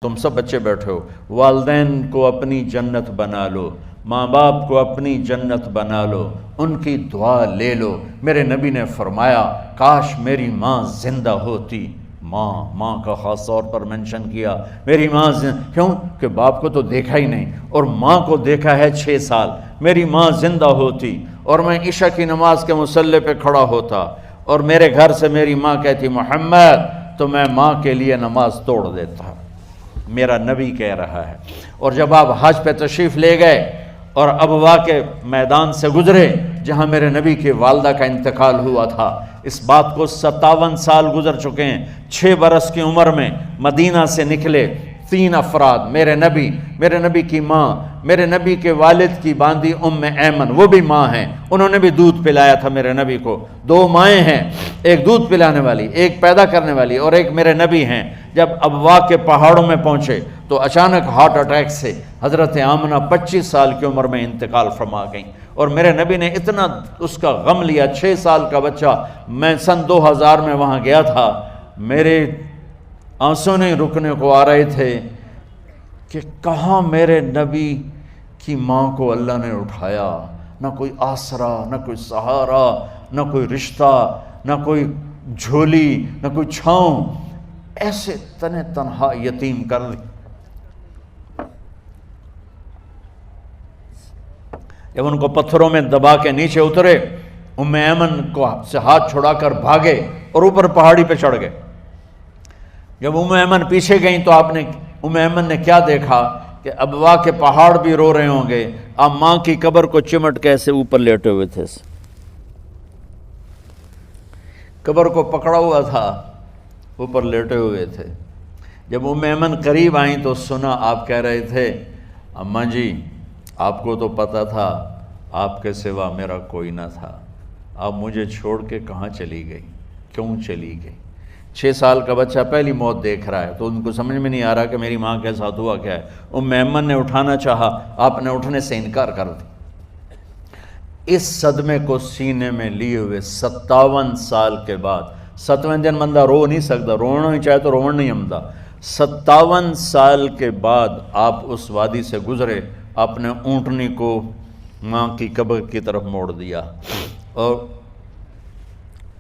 تم سب بچے بیٹھے ہو، والدین کو اپنی جنت بنا لو، ماں باپ کو اپنی جنت بنا لو، ان کی دعا لے لو۔ میرے نبی نے فرمایا کاش میری ماں زندہ ہوتی۔ ماں کا خاص طور پر منشن کیا، میری ماں کیوں کہ باپ کو تو دیکھا ہی نہیں، اور ماں کو دیکھا ہے 6 سال۔ میری ماں زندہ ہوتی اور میں عشاء کی نماز کے مصلی پہ کھڑا ہوتا اور میرے گھر سے میری ماں کہتی محمد، تو میں ماں کے لیے نماز توڑ دیتا۔ میرا نبی کہہ رہا ہے۔ اور جب آپ حج پہ تشریف لے گئے اور ابوا کے میدان سے گزرے جہاں میرے نبی کی والدہ کا انتقال ہوا تھا، اس بات کو 57 سال گزر چکے ہیں۔ 6 برس کی عمر میں مدینہ سے نکلے 3 افراد، میرے نبی کی ماں، میرے نبی کے والد کی باندی ایمن، وہ بھی ماں ہیں، انہوں نے بھی دودھ پلایا تھا میرے نبی کو۔ 2 مائیں ہیں، ایک دودھ پلانے والی، ایک پیدا کرنے والی، اور ایک میرے نبی ہیں۔ جب ابوا کے پہاڑوں میں پہنچے تو اچانک ہارٹ اٹیک سے حضرت آمنہ 25 سال کی عمر میں انتقال فرما گئیں، اور میرے نبی نے اتنا اس کا غم لیا۔ 6 سال کا بچہ، میں سن 2000 میں وہاں گیا تھا، میرے آنسو نہیں رکنے کو آ رہے تھے کہ کہاں میرے نبی کی ماں کو اللہ نے اٹھایا، نہ کوئی آسرا، نہ کوئی سہارا، نہ کوئی رشتہ، نہ کوئی جھولی، نہ کوئی چھاؤں، ایسے تنہا یتیم کر دی۔ جب ان کو پتھروں میں دبا کے نیچے اترے، ایمن کو سے ہاتھ چھڑا کر بھاگے اور اوپر پہاڑی پہ چڑھ گئے۔ جب ایمن پیچھے گئیں تو ایمن نے کیا دیکھا کہ ابوا کے پہاڑ بھی رو رہے ہوں گے، آپ ماں کی قبر کو چمٹ کے ایسے اوپر لیٹے ہوئے تھے، قبر کو پکڑا ہوا تھا، اوپر لیٹے ہوئے تھے۔ جب ایمن قریب آئیں تو سنا آپ کہہ رہے تھے اماں جی، آپ کو تو پتہ تھا آپ کے سوا میرا کوئی نہ تھا، آپ مجھے چھوڑ کے کہاں چلی گئی، کیوں چلی گئی؟ 6 سال کا بچہ پہلی موت دیکھ رہا ہے تو ان کو سمجھ میں نہیں آ رہا کہ میری ماں کے ساتھ ہوا کیا ہے۔ ایمن نے اٹھانا چاہا، آپ نے اٹھنے سے انکار کر دی۔ اس صدمے کو سینے میں لیے ہوئے 57 سال کے بعد، 7ویں دن بندہ رو نہیں سکتا، رونا ہی چاہے تو رونا نہیں آمدا، 57 سال کے بعد آپ اس وادی سے گزرے، آپ نے اونٹنی کو ماں کی قبر کی طرف موڑ دیا، اور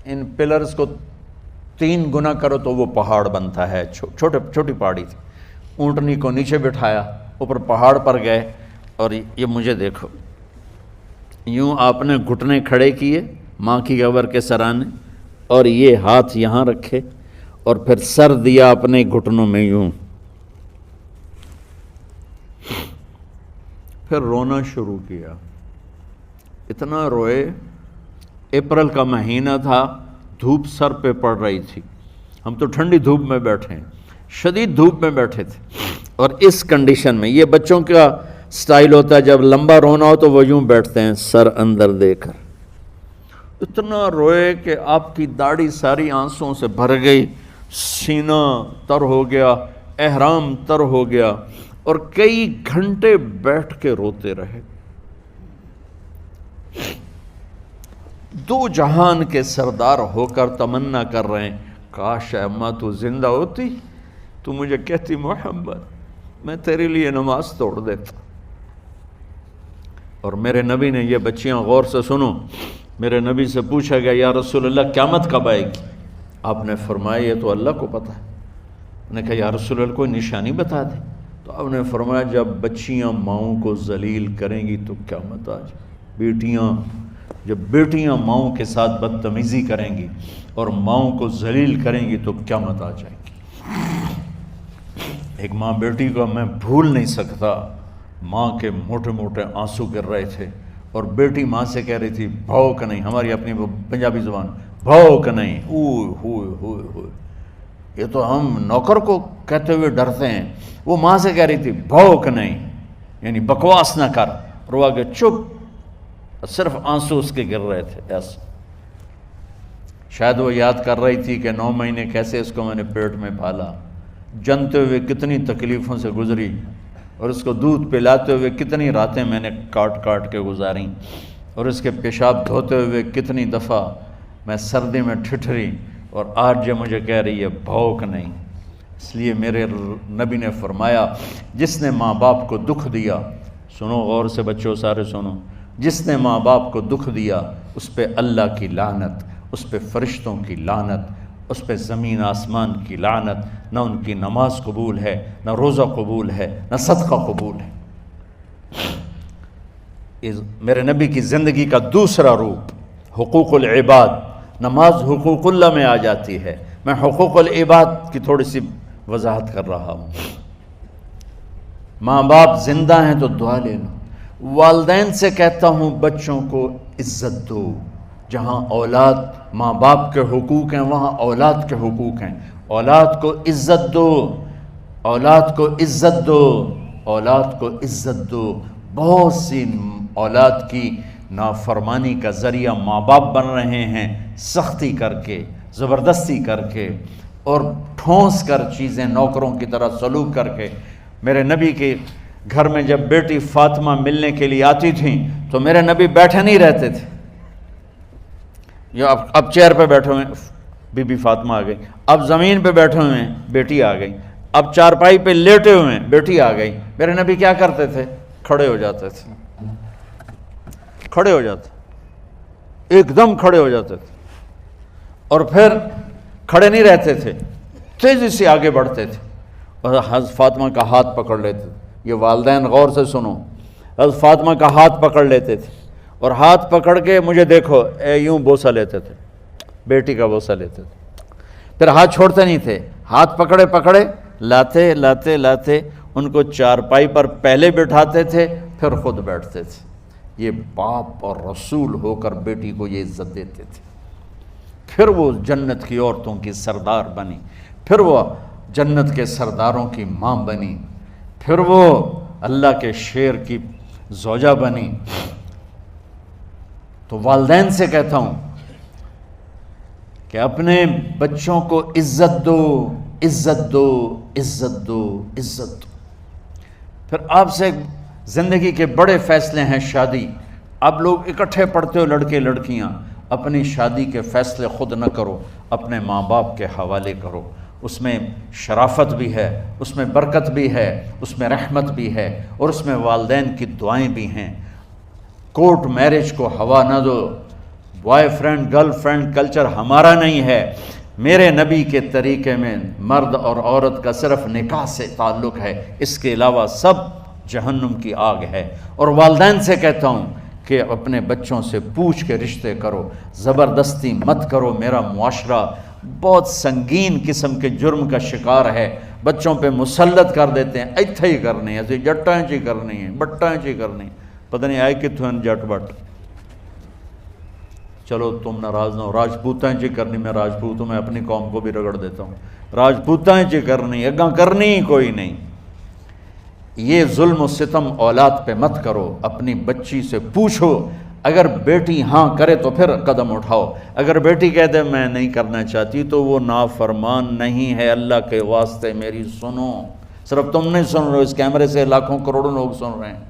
ان پلرز کو 3 گنا کرو تو وہ پہاڑ بنتا ہے، چھوٹی پہاڑی تھی۔ اونٹنی کو نیچے بٹھایا، اوپر پہاڑ پر گئے، اور یہ مجھے دیکھو، یوں آپ نے گھٹنے کھڑے کیے ماں کی قبر کے سرانے، اور یہ ہاتھ یہاں رکھے، اور پھر سر دیا اپنے گھٹنوں میں یوں، پھر رونا شروع کیا۔ اتنا روئے، اپریل کا مہینہ تھا، دھوپ سر پہ پڑ رہی تھی، ہم تو ٹھنڈی دھوپ میں بیٹھے ہیں، شدید دھوپ میں بیٹھے تھے، اور اس کنڈیشن میں یہ بچوں کا سٹائل ہوتا ہے، جب لمبا رونا ہو تو وہ یوں بیٹھتے ہیں سر اندر دے کر۔ اتنا روئے کہ آپ کی داڑھی ساری آنسوؤں سے بھر گئی، سینہ تر ہو گیا، احرام تر ہو گیا، اور کئی گھنٹے بیٹھ کے روتے رہے۔ 2 جہان کے سردار ہو کر تمنا کر رہے ہیں کاش اماں تو زندہ ہوتی، تو مجھے کہتی محمد میں تیرے لیے نماز توڑ دیتا۔ اور میرے نبی نے، یہ بچیاں غور سے سنو، میرے نبی سے پوچھا گیا یا رسول اللہ قیامت کب آئے گی؟ آپ نے فرمایا یہ تو اللہ کو پتہ ہے۔ انہوں نے کہا یا رسول اللہ کوئی نشانی بتا دیں، تو آپ نے فرمایا جب بچیاں ماؤں کو ذلیل کریں گی تو قیامت آ جائے۔ جب بیٹیاں ماؤں کے ساتھ بدتمیزی کریں گی اور ماؤں کو ذلیل کریں گی تو قیامت آ جائے گی۔ ایک ماں بیٹی کو میں بھول نہیں سکتا، ماں کے موٹے موٹے آنسو گر رہے تھے، اور بیٹی ماں سے کہہ رہی تھی بھوک نہیں، ہماری اپنی پنجابی زبان، بھوک نہیں، اوئے ہوئے ہوئے ہوئے، یہ تو ہم نوکر کو کہتے ہوئے ڈرتے ہیں، وہ ماں سے کہہ رہی تھی بھوک نہیں، یعنی بکواس نہ کر، روا کے چپ، صرف آنسو اس کے گر رہے تھے ایسا۔ شاید وہ یاد کر رہی تھی کہ 9 مہینے کیسے اس کو میں نے پیٹ میں پالا، جنتے ہوئے کتنی تکلیفوں سے گزری، اور اس کو دودھ پلاتے ہوئے کتنی راتیں میں نے کاٹ کاٹ کے گزاریں، اور اس کے پیشاب دھوتے ہوئے کتنی دفعہ میں سردی میں ٹھٹھری، اور آج یہ مجھے کہہ رہی ہے بھوک نہیں۔ اس لیے میرے نبی نے فرمایا جس نے ماں باپ کو دکھ دیا، سنو غور سے بچوں سارے سنو، جس نے ماں باپ کو دکھ دیا اس پہ اللہ کی لعنت، اس پہ فرشتوں کی لعنت، اس پہ زمین آسمان کی لعنت، نہ ان کی نماز قبول ہے، نہ روزہ قبول ہے، نہ صدقہ قبول ہے۔ میرے نبی کی زندگی کا دوسرا روپ حقوق العباد، نماز حقوق اللہ میں آ جاتی ہے، میں حقوق العباد کی تھوڑی سی وضاحت کر رہا ہوں۔ ماں باپ زندہ ہیں تو دعا لے لو۔ والدین سے کہتا ہوں بچوں کو عزت دو، جہاں اولاد ماں باپ کے حقوق ہیں وہاں اولاد کے حقوق ہیں، اولاد کو عزت دو، اولاد کو عزت دو، اولاد کو عزت دو۔ بہت سی اولاد کی نافرمانی کا ذریعہ ماں باپ بن رہے ہیں، سختی کر کے، زبردستی کر کے اور ٹھونس کر چیزیں نوکروں کی طرح سلوک کر کے۔ میرے نبی کے گھر میں جب بیٹی فاطمہ ملنے کے لیے آتی تھیں تو میرے نبی بیٹھے نہیں رہتے تھے، یا اب چیئر پہ بیٹھے ہوئے بی بی فاطمہ آ گئی، اب زمین پہ بیٹھے ہوئے ہیں بیٹی آ گئی، اب چارپائی پہ لیٹے ہوئے ہیں بیٹی آ گئی۔ میرے نبی کیا کرتے تھے؟ کھڑے ہو جاتے تھے، کھڑے ہو جاتے، ایک دم کھڑے ہو جاتے تھے، اور پھر کھڑے نہیں رہتے تھے، تیزی سے آگے بڑھتے تھے اور حضرت فاطمہ کا ہاتھ پکڑ لیتے تھے۔ یہ والدین غور سے سنو، حضرت فاطمہ کا ہاتھ پکڑ لیتے تھے اور ہاتھ پکڑ کے مجھے دیکھو یوں بوسہ لیتے تھے، بیٹی کا بوسہ لیتے تھے، پھر ہاتھ چھوڑتے نہیں تھے، ہاتھ پکڑے پکڑے لاتے لاتے لاتے ان کو چارپائی پر پہلے بٹھاتے تھے پھر خود بیٹھتے تھے۔ یہ باپ اور رسول ہو کر بیٹی کو یہ عزت دیتے تھے۔ پھر وہ جنت کی عورتوں کی سردار بنی، پھر وہ جنت کے سرداروں کی ماں بنی، پھر وہ اللہ کے شیر کی زوجہ بنی۔ تو والدین سے کہتا ہوں کہ اپنے بچوں کو عزت دو، عزت دو، عزت دو، عزت دو۔ پھر آپ سے زندگی کے بڑے فیصلے ہیں شادی۔ اب لوگ اکٹھے پڑھتے ہو لڑکے لڑکیاں، اپنی شادی کے فیصلے خود نہ کرو، اپنے ماں باپ کے حوالے کرو۔ اس میں شرافت بھی ہے، اس میں برکت بھی ہے، اس میں رحمت بھی ہے، اور اس میں والدین کی دعائیں بھی ہیں۔ کورٹ میرج کو ہوا نہ دو، boy friend girl friend culture ہمارا نہیں ہے۔ میرے نبی کے طریقے میں مرد اور عورت کا صرف نکاح سے تعلق ہے، اس کے علاوہ سب جہنم کی آگ ہے۔ اور والدین سے کہتا ہوں کہ اپنے بچوں سے پوچھ کے رشتے کرو، زبردستی مت کرو۔ میرا معاشرہ بہت سنگین قسم کے جرم کا شکار ہے، بچوں پہ مسلط کر دیتے ہیں، ایتھے ہی کرنی ہے، ایسے جٹائیں چی کرنی ہے، بٹائیں چی کرنی ہے، پتہ نہیں آئے کتوں ہیں جٹ بٹ۔ چلو تم ناراض نہ ہو، راجپوتائیں چی کرنی، میں راجپوت ہوں، میں اپنی قوم کو بھی رگڑ دیتا ہوں، راجپوتائیں چی کرنی، اگاں کرنی ہی کوئی نہیں۔ یہ ظلم و ستم اولاد پہ مت کرو، اپنی بچی سے پوچھو، اگر بیٹی ہاں کرے تو پھر قدم اٹھاؤ، اگر بیٹی کہہ دے میں نہیں کرنا چاہتی تو وہ نافرمان نہیں ہے۔ اللہ کے واسطے میری سنو، صرف تم نہیں سن رہے ہو، اس کیمرے سے لاکھوں کروڑوں لوگ سن رہے ہیں۔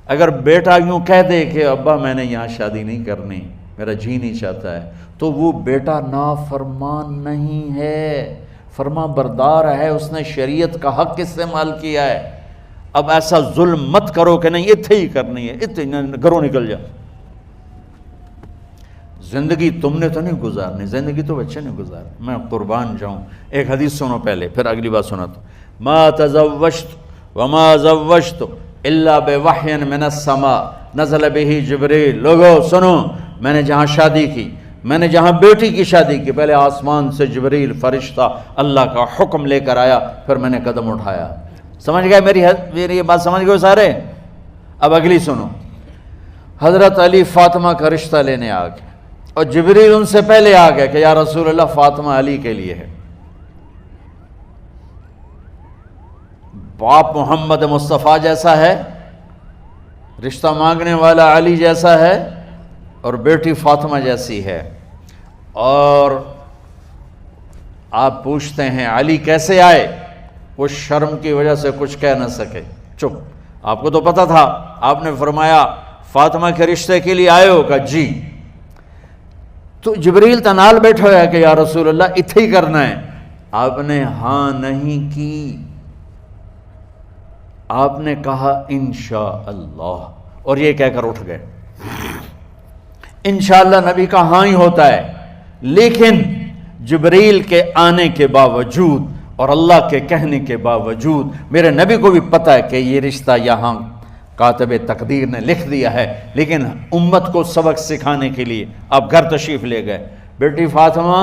اگر بیٹا یوں کہہ دے کہ ابا میں نے یہاں شادی نہیں کرنی، میرا جی نہیں چاہتا ہے، تو وہ بیٹا نافرمان نہیں ہے، فرما بردار ہے، اس نے شریعت کا حق استعمال کیا ہے۔ اب ایسا ظلم مت کرو کہ نہیں اتھے ہی کرنی ہے، اتھے گھروں نکل جا۔ زندگی تم نے تو نہیں گزارنی، زندگی تو بچے نے گزارنی، میں قربان جاؤں۔ ایک حدیث سنو پہلے، پھر اگلی بات سناتا ہوں۔ ما تزوجت وما زوجت الا بوحی من السماء نزل به جبریل۔ لوگو سنو، میں نے جہاں شادی کی، میں نے جہاں بیٹی کی شادی کی، پہلے آسمان سے جبریل فرشتہ اللہ کا حکم لے کر آیا، پھر میں نے قدم اٹھایا۔ سمجھ گئے میری یہ بات سمجھ گئے سارے؟ اب اگلی سنو۔ حضرت علی فاطمہ کا رشتہ لینے آ گئے اور جبریل ان سے پہلے آ گیا کہ یا رسول اللہ فاطمہ علی کے لیے ہے۔ باپ محمد مصطفیٰ جیسا ہے، رشتہ مانگنے والا علی جیسا ہے، اور بیٹی فاطمہ جیسی ہے۔ اور آپ پوچھتے ہیں علی کیسے آئے؟ وہ شرم کی وجہ سے کچھ کہہ نہ سکے، چپ۔ آپ کو تو پتا تھا، آپ نے فرمایا فاطمہ کے رشتے کے لیے آئے ہو؟ کہا جی۔ تو جبریل تنال بیٹھا ہوا ہے کہ یا رسول اللہ اتھے ہی کرنا ہے، آپ نے ہاں نہیں کی، آپ نے کہا انشاءاللہ، اور یہ کہہ کر اٹھ گئے۔ انشاءاللہ نبی کا ہاں ہی ہوتا ہے، لیکن جبریل کے آنے کے باوجود اور اللہ کے کہنے کے باوجود میرے نبی کو بھی پتہ ہے کہ یہ رشتہ یہاں کاتب تقدیر نے لکھ دیا ہے، لیکن امت کو سبق سکھانے کے لیے آپ گھر تشریف لے گئے۔ بیٹی فاطمہ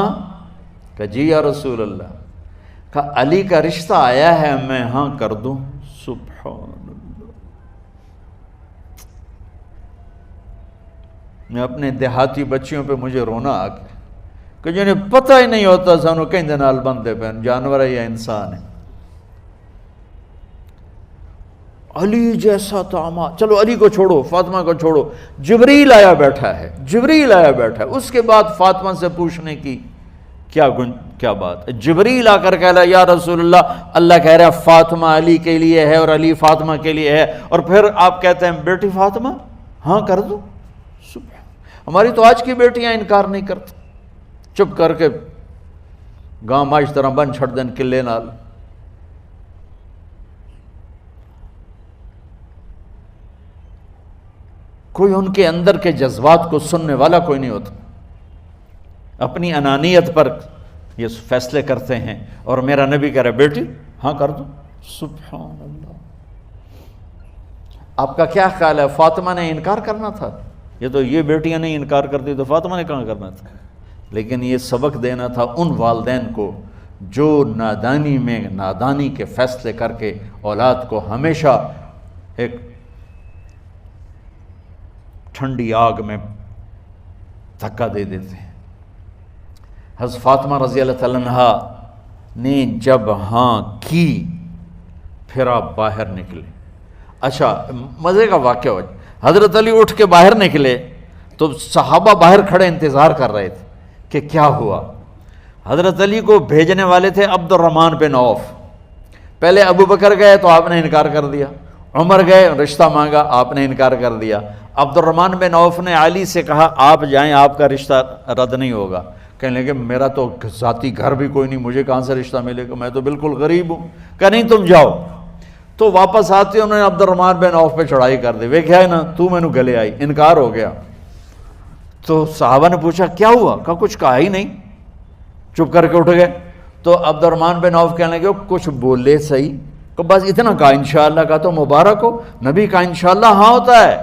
کہ جی یا رسول اللہ، کہا علی کا رشتہ آیا ہے، میں ہاں کر دوں؟ سبحان اللہ۔ میں اپنے دیہاتی بچیوں پہ مجھے رونا آ گیا کہ جنہیں پتہ ہی نہیں ہوتا سانو کہیں نال بندے پہ جانور ہے یا انسان ہے۔ علی جیسا داماد، چلو علی کو چھوڑو، فاطمہ کو چھوڑو، جبریل آیا بیٹھا ہے، جبریل آیا بیٹھا ہے۔ اس کے بعد فاطمہ سے پوچھنے کی کیا بات ہے؟ جبریل آ کر کہہ رہا یا رسول اللہ، اللہ کہہ رہا ہے فاطمہ علی کے لیے ہے اور علی فاطمہ کے لیے ہے، اور پھر آپ کہتے ہیں بیٹی فاطمہ ہاں کر دو۔ ہماری تو آج کی بیٹیاں انکار نہیں کرتی، چپ کر کے گاں ماش طرح بن چھڑ دن کلے نال۔ کوئی ان کے اندر کے جذبات کو سننے والا کوئی نہیں ہوتا، اپنی انانیت پر یہ فیصلے کرتے ہیں، اور میرا نبی کہہ رہا ہے بیٹی ہاں کر دو۔ سبحان اللہ۔ آپ کا کیا خیال ہے فاطمہ نے انکار کرنا تھا؟ یہ تو یہ بیٹیاں نہیں انکار کرتی تو فاطمہ نے کہاں کرنا تھا؟ لیکن یہ سبق دینا تھا ان والدین کو جو نادانی میں نادانی کے فیصلے کر کے اولاد کو ہمیشہ ایک ٹھنڈی آگ میں دھکا دے دیتے ہیں۔ حضرت فاطمہ رضی اللہ تعالیٰ عنہا نے جب ہاں کی پھر آپ باہر نکلے۔ اچھا مزے کا واقعہ ہو، حضرت علی اٹھ کے باہر نکلے تو صحابہ باہر کھڑے انتظار کر رہے تھے کہ کیا ہوا۔ حضرت علی کو بھیجنے والے تھے عبد الرحمن بن عوف، پہلے ابو بکر گئے تو آپ نے انکار کر دیا، عمر گئے رشتہ مانگا، آپ نے انکار کر دیا۔ عبد الرحمن بن عوف نے علی سے کہا آپ جائیں، آپ کا رشتہ رد نہیں ہوگا۔ کہنے لگے میرا تو ذاتی گھر بھی کوئی نہیں، مجھے کہاں سے رشتہ ملے گا، میں تو بالکل غریب ہوں۔ کہا نہیں تم جاؤ۔ تو واپس آتے انہوں نے عبد الرحمن بن عوف پہ چڑھائی کر دی، وہ کیا ہے نا تو میں نے گلے آئی، انکار ہو گیا۔ تو صحابہ نے پوچھا کیا ہوا؟ کہا کچھ کہا ہی نہیں، چپ کر کے اٹھ گئے۔ تو عبد الرحمن بن عوف کہنے لگے کچھ بولے صحیح، کہ بس اتنا کہا انشاءاللہ، کہا تو مبارک ہو، نبی کا انشاءاللہ ہاں ہوتا ہے۔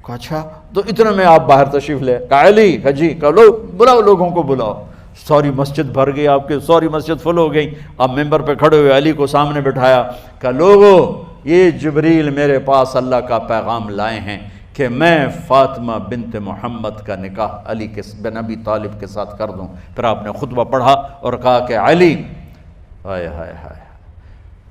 کہا اچھا، تو اتنے میں آپ باہر تشریف لے۔ کہا علی، کہا جی، کہا لو بلاؤ، لوگوں کو بلاؤ۔ ساری مسجد بھر گئی، آپ کے ساری مسجد فل ہو گئی۔ آپ ممبر پہ کھڑے ہوئے علی کو سامنے بٹھایا، کہا لوگو یہ جبریل میرے پاس اللہ کا پیغام لائے ہیں کہ میں فاطمہ بنت محمد کا نکاح علی کے بن ابی طالب کے ساتھ کر دوں۔ پھر آپ نے خطبہ پڑھا اور کہا کہ علی، ہائے ہائے ہائے،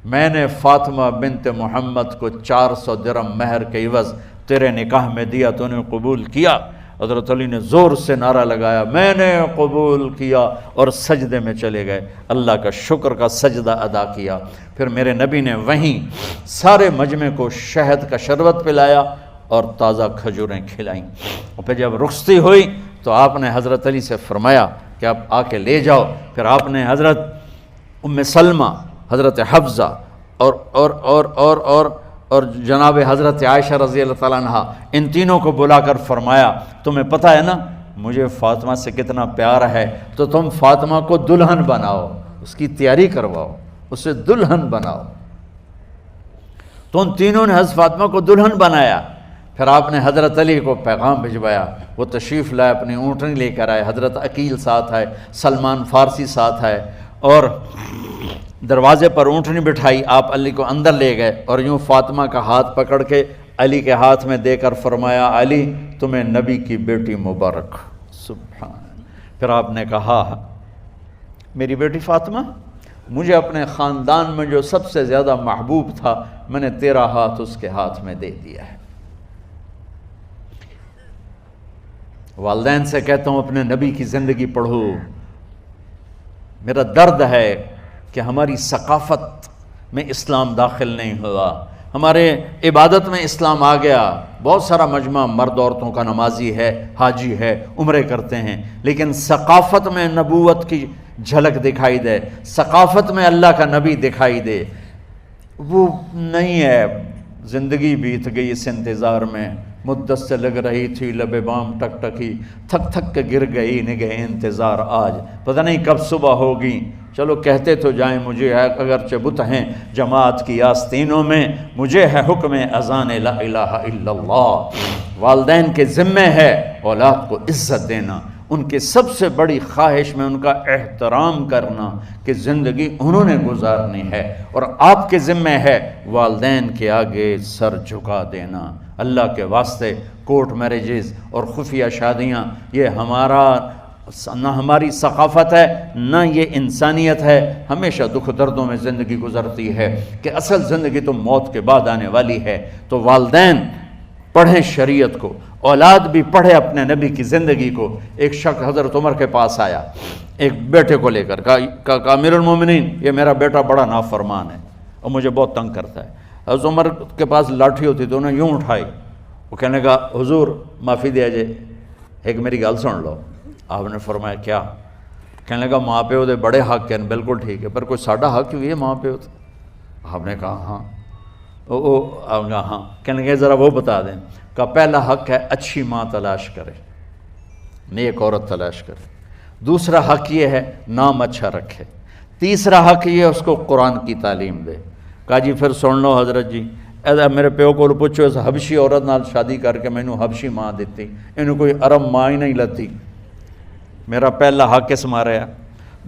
میں نے فاطمہ بنت محمد کو 400 درہم مہر کے عوض تیرے نکاح میں دیا، تو نے قبول کیا؟ حضرت علی نے زور سے نعرہ لگایا میں نے قبول کیا، اور سجدے میں چلے گئے، اللہ کا شکر کا سجدہ ادا کیا۔ پھر میرے نبی نے وہیں سارے مجمع کو شہد کا شربت پلایا اور تازہ کھجوریں کھلائیں، اور پھر جب رخصتی ہوئی تو آپ نے حضرت علی سے فرمایا کہ آپ آ کے لے جاؤ۔ پھر آپ نے حضرت ام سلمہ، حضرت حفصہ اور جناب حضرت عائشہ رضی اللہ تعالیٰ عنہ، ان تینوں کو بلا کر فرمایا تمہیں پتہ ہے نا مجھے فاطمہ سے کتنا پیار ہے، تو تم فاطمہ کو دلہن بناؤ، اس کی تیاری کرواؤ، اسے دلہن بناؤ۔ تو ان تینوں نے حضرت فاطمہ کو دلہن بنایا۔ پھر آپ نے حضرت علی کو پیغام بھجوایا، وہ تشریف لائے، اپنی اونٹنی لے کر آئے، حضرت عقیل ساتھ ہے، سلمان فارسی ساتھ ہے، اور دروازے پر اونٹنی بٹھائی، آپ علی کو اندر لے گئے اور یوں فاطمہ کا ہاتھ پکڑ کے علی کے ہاتھ میں دے کر فرمایا علی تمہیں نبی کی بیٹی مبارک۔ سبحان۔ پھر آپ نے کہا میری بیٹی فاطمہ، مجھے اپنے خاندان میں جو سب سے زیادہ محبوب تھا میں نے تیرا ہاتھ اس کے ہاتھ میں دے دیا ہے۔ والدین سے کہتا ہوں اپنے نبی کی زندگی پڑھو۔ میرا درد ہے کہ ہماری ثقافت میں اسلام داخل نہیں ہوا، ہمارے عبادت میں اسلام آ گیا، بہت سارا مجمع مرد عورتوں کا نمازی ہے، حاجی ہے، عمرے کرتے ہیں، لیکن ثقافت میں نبوت کی جھلک دکھائی دے، ثقافت میں اللہ کا نبی دکھائی دے، وہ نہیں ہے۔ زندگی بیت گئی اس انتظار میں، مدت سے لگ رہی تھی لب بام ٹک ٹکی، تھک تھک کے گر گئی نگہ انتظار آج، پتہ نہیں کب صبح ہوگی۔ چلو کہتے تو جائیں مجھے ہے اگرچہ بت ہیں جماعت کی آستینوں میں، مجھے ہے حکم اذان لا الہ الا اللہ۔ والدین کے ذمہ ہے اولاد کو عزت دینا، ان کے سب سے بڑی خواہش میں ان کا احترام کرنا کہ زندگی انہوں نے گزارنی ہے، اور آپ کے ذمہ ہے والدین کے آگے سر جھکا دینا۔ اللہ کے واسطے کورٹ میرجز اور خفیہ شادیاں یہ نہ ہماری ثقافت ہے نہ یہ انسانیت ہے۔ ہمیشہ دکھ دردوں میں زندگی گزرتی ہے کہ اصل زندگی تو موت کے بعد آنے والی ہے۔ تو والدین پڑھیں شریعت کو، اولاد بھی پڑھے اپنے نبی کی زندگی کو۔ ایک شخص حضرت عمر کے پاس آیا ایک بیٹے کو لے کر، کہا امیر المومنین یہ میرا بیٹا بڑا نافرمان ہے اور مجھے بہت تنگ کرتا ہے۔ حضرت عمر کے پاس لاٹھی ہوتی تو انہوں نے یوں اٹھائی، وہ کہنے لگا حضور معافی دیا جائے، ایک میری گل سن لو۔ آپ نے فرمایا کیا؟ کہنے لگا ماں پیو دے بڑے حق ہیں، بالکل ٹھیک ہے، پر کوئی ساڈا حق بھی ہے ماں پیو تے؟ آپ نے کہا ہاں۔ آپ نے کہا ہاں۔ کہنے لگے ذرا وہ بتا دیں۔ کہا پہلا حق ہے اچھی ماں تلاش کرے، نیک عورت تلاش کرے۔ دوسرا حق یہ ہے نام اچھا رکھے۔ تیسرا حق یہ ہے اس کو قرآن کی تعلیم دے۔ کہا جی پھر سن لو حضرت جی، میرے پیو کو پوچھو اس حبشی عورت نال شادی کر کے مینوں حبشی ماں دیتی، انہوں کوئی عرب ماں ہی نہیں لتی۔ میرا پہلا حق اس مارا ہے۔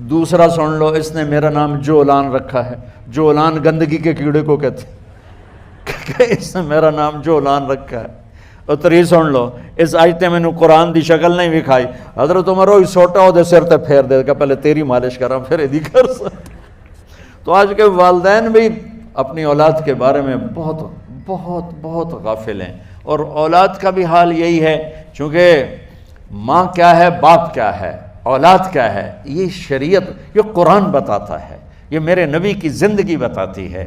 دوسرا سن لو، اس نے میرا نام جولان رکھا ہے، جولان گندگی کے کیڑے کو کہتے کہ اس نے میرا نام جولان رکھا ہے۔ اور تری سن لو، اس آج تے مینوں قرآن دی شکل نہیں وکھائی، حضرت عمر ہوئی سوٹا ہو دے سر تے پھیر دے کہ پہلے تیری مالش کراں پھر ایدی کر سکتا۔ تو آج کے والدین بھی اپنی اولاد کے بارے میں بہت بہت بہت غافل ہیں، اور اولاد کا بھی حال یہی ہے، چونکہ ماں کیا ہے، باپ کیا ہے، اولاد کیا ہے، یہ شریعت، یہ قرآن بتاتا ہے، یہ میرے نبی کی زندگی بتاتی ہے۔